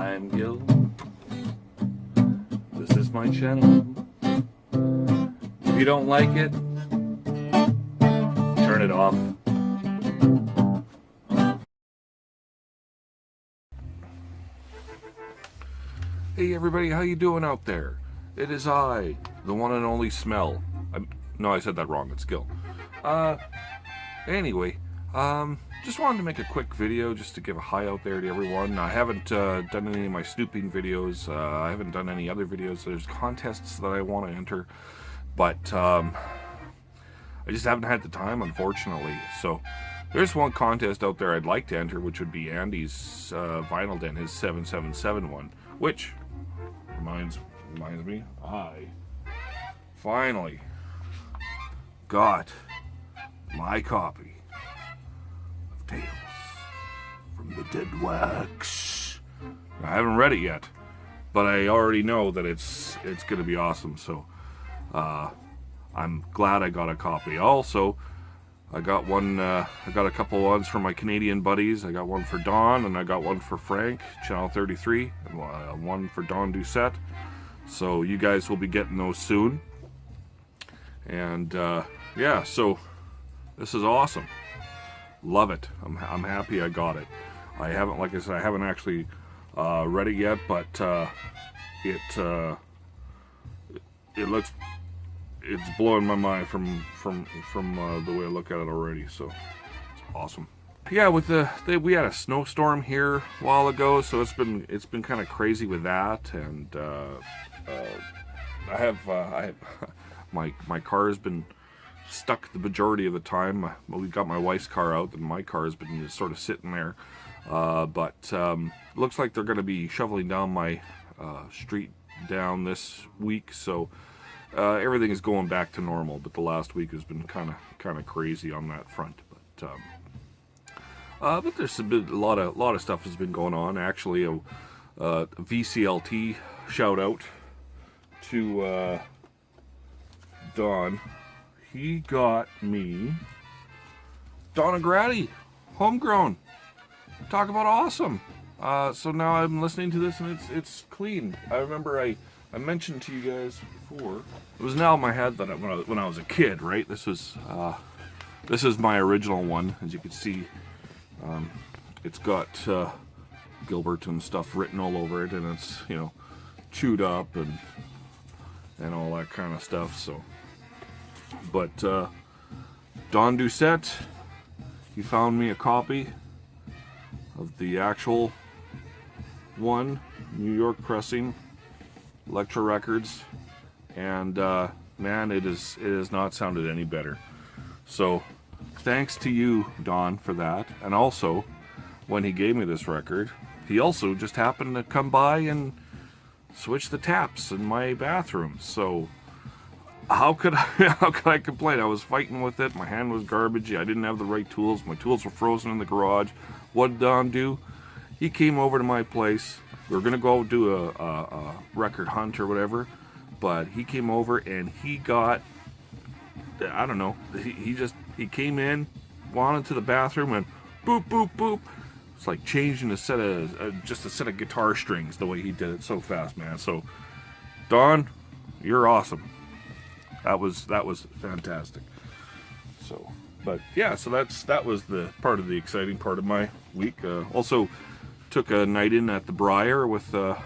I'm Gil. This is my channel. If you don't like it, turn it off. Hey everybody, how you doing out there? It is I, the one and only Smell. No, I said that wrong. It's Gil. Anyway, just wanted to make a quick video just to give a hi out there to everyone. I haven't done any of my snooping videos. I haven't done any other videos. There's contests that I want to enter, but I just haven't had the time, unfortunately. So there's one contest out there I'd like to enter, which would be Andy's Vinyl Den, his 777 one, which reminds me, I finally got my copy of Tales from the Dead Wax. I haven't read it yet, but I already know that it's gonna be awesome. So I'm glad I got a copy. Also, I got one. I got a couple ones for my Canadian buddies. I got one for Don, and I got one for Frank, Channel 33, and one for Don Doucette. So you guys will be getting those soon. And yeah, so this is awesome. Love it. I'm happy I got it. I haven't, like I said, I haven't actually read it yet, but it looks, it's blowing my mind from the way I look at it already. So it's awesome. Yeah, with we had a snowstorm here a while ago, so it's been kind of crazy with that, and I have my car has been stuck the majority of the time. Well, we got my wife's car out, and my car has been sort of sitting there. But looks like they're going to be shoveling down my street down this week, so everything is going back to normal. But the last week has been kind of crazy on that front. But there's a lot of stuff has been going on. Actually, a VCLT shout out to Don. He got me Donna Grady, homegrown. Talk about awesome. So now I'm listening to this and it's clean. I remember I mentioned to you guys before. It was now in my head that when I was a kid, right? This is my original one, as you can see. It's got Gilbert and stuff written all over it, and it's, you know, chewed up and all that kind of stuff. So, but Don Doucette, he found me a copy of the actual one, New York pressing, Elektra Records, and man, it has not sounded any better. So thanks to you, Don, for that. And also, when he gave me this record, he also just happened to come by and switch the taps in my bathroom. So how could I complain? I was fighting with it. My hand was garbagey. I didn't have the right tools. My tools were frozen in the garage. What did Don do? He came over to my place. We were gonna go do a record hunt or whatever, but he came over and he got, I don't know, he came in, wanted to the bathroom, and boop, boop, boop. It's like changing just a set of guitar strings, the way he did it so fast, man. So, Don, you're awesome. That was fantastic. So, but yeah, so that was the part of the exciting part of my week. Also, took a night in at the Briar with a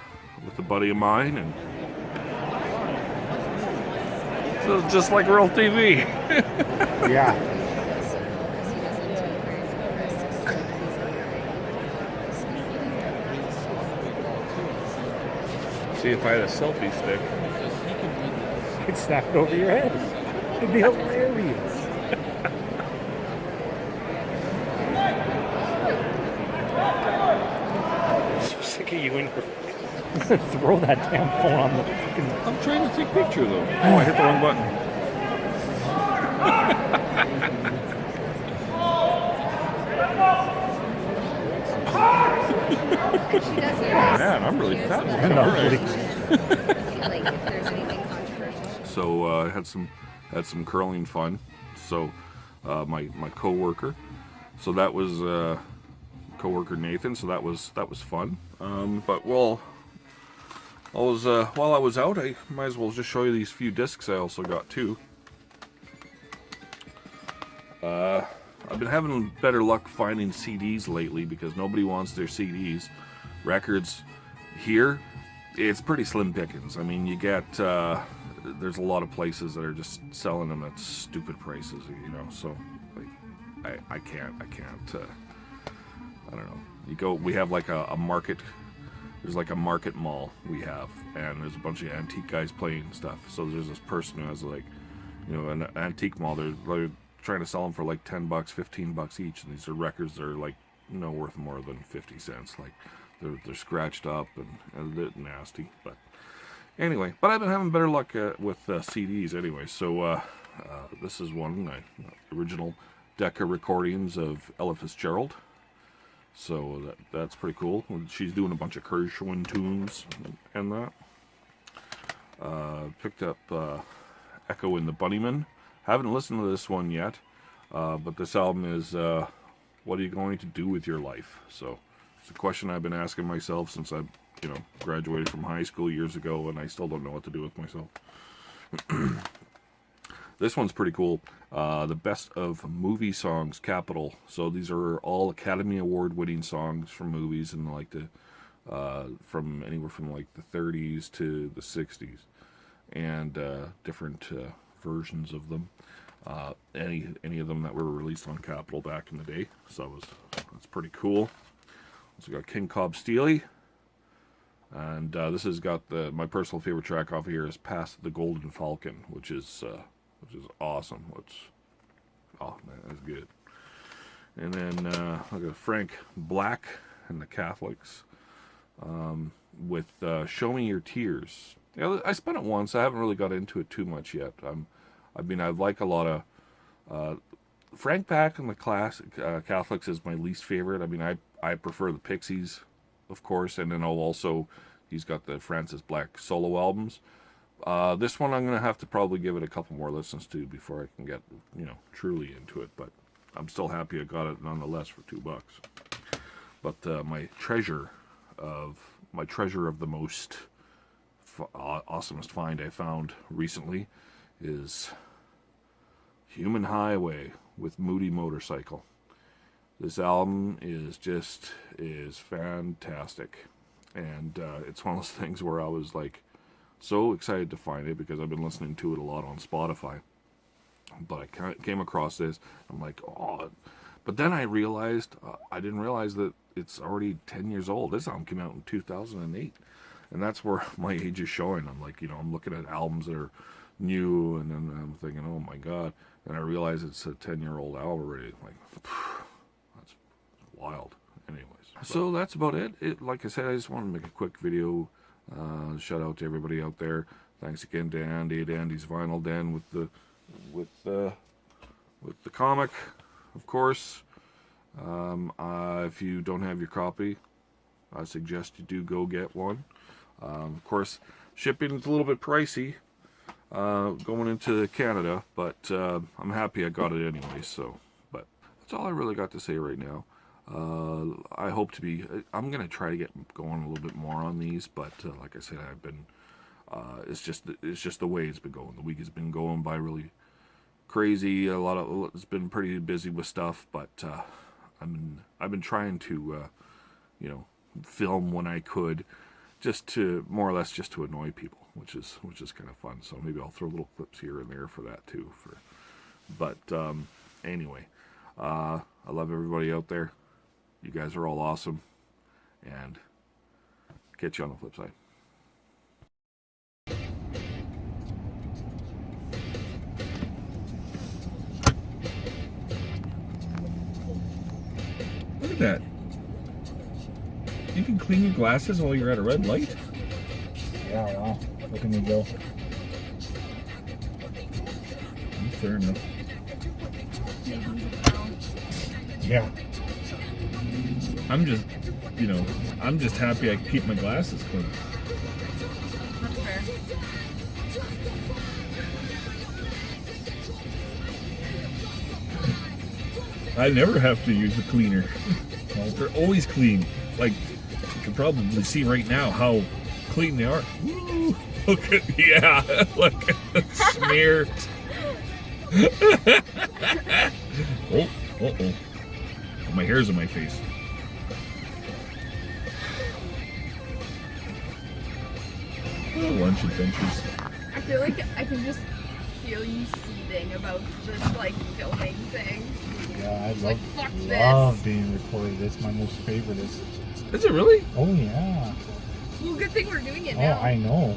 buddy of mine, and so just like real TV. Yeah. See, if I had a selfie stick, It's snapped over your head. It'd be hilarious. I'm so sick of you and your... Throw that damn phone on the fucking... I'm trying to take pictures though. Oh, I hit the wrong button. Man, I'm really fat. So I had some curling fun. So my co-worker. So that was coworker Nathan, so that was fun. But while I was out, I might as well just show you these few discs I also got too. I've been having better luck finding CDs lately because nobody wants their CDs. Records here, it's pretty slim pickings. I mean, you get there's a lot of places that are just selling them at stupid prices, you know. So like, I can't. I don't know. We have like a market. There's like a market mall we have, and there's a bunch of antique guys playing stuff. So there's this person who has like, you know, an antique mall. They're trying to sell them for like $10, $15 each, and these are records that are like worth more than 50 cents. Like they're scratched up and a bit nasty. But anyway, I've been having better luck with CDs anyway. So this is one original Decca recordings of Ella Fitzgerald. So that's pretty cool. She's doing a bunch of Gershwin tunes and that. Picked up Echo and the Bunnymen. Haven't listened to this one yet, but this album is what are you going to do with your life? So it's a question I've been asking myself since I graduated from high school years ago, and I still don't know what to do with myself. This one's pretty cool. The Best of Movie Songs, Capital. So these are all Academy Award winning songs from movies and like from anywhere from like the 30s to the 60s, and different versions of them. Any of them that were released on Capitol back in the day. So that's pretty cool. Also got King Cobb Steely, and this has got my personal favorite track off of here is Past the Golden Falcon, which is awesome. Oh man, that's good. And then I got Frank Black and the Catholics with Show Me Your Tears. Yeah, I spent it once. I haven't really got into it too much yet. I like a lot of Frank Black and the classic Catholics is my least favorite. I mean, I prefer the Pixies, of course, and then also he's got the Francis Black solo albums. This one I'm going to have to probably give it a couple more listens to before I can get, truly into it. But I'm still happy I got it nonetheless for $2. But my treasure of the most awesomest find I found recently is Human Highway with Moody Motorcycle. This album is fantastic, and it's one of those things where I was like so excited to find it because I've been listening to it a lot on Spotify. But I came across this. I'm like, oh. But then I realized, I didn't realize that it's already 10 years old. This album came out in 2008. And that's where my age is showing. I'm like, I'm looking at albums that are new, and then I'm thinking, oh my God. And I realize it's a 10-year-old album already. Like, that's wild. Anyways. So that's about it. Like I said, I just wanted to make a quick video. Shout out to everybody out there. Thanks again to Andy at Andy's Vinyl Den with the comic, of course. If you don't have your copy, I suggest you do go get one. Of course, shipping is a little bit pricey going into Canada, but I'm happy I got it anyway. So, but that's all I really got to say right now. I hope to be. I'm gonna try to get going a little bit more on these, but like I said, I've been. It's just the way it's been going. The week has been going by really crazy. It's been pretty busy with stuff, but I've been trying to film when I could, just to more or less just to annoy people, which is kind of fun. So maybe I'll throw little clips here and there for that too. But anyway, I love everybody out there. You guys are all awesome, and catch you on the flip side. Look at that. You can clean your glasses while you're at a red light? Yeah, well, look at me go. Fair enough. Yeah. I'm just happy I keep my glasses clean. That's fair. I never have to use the cleaner. They're always clean. Like, you can probably see right now how clean they are. Woo, look at, yeah, look at the smear. Oh. My hair's on my face. Oh, lunch adventures. I feel like I can just feel you seething about this like filming thing. Yeah, I Like, fuck this. love being recorded. It's my most favorite. Is it really? Oh yeah. Well, good thing we're doing it Oh, now. I know.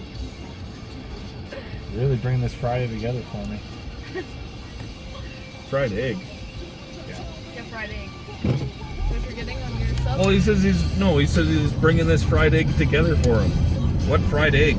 Really bring this Friday together for me. Fried egg. Yeah, fried egg. What you're getting on your sub? Well, he says he's bringing this fried egg together for him. What fried egg?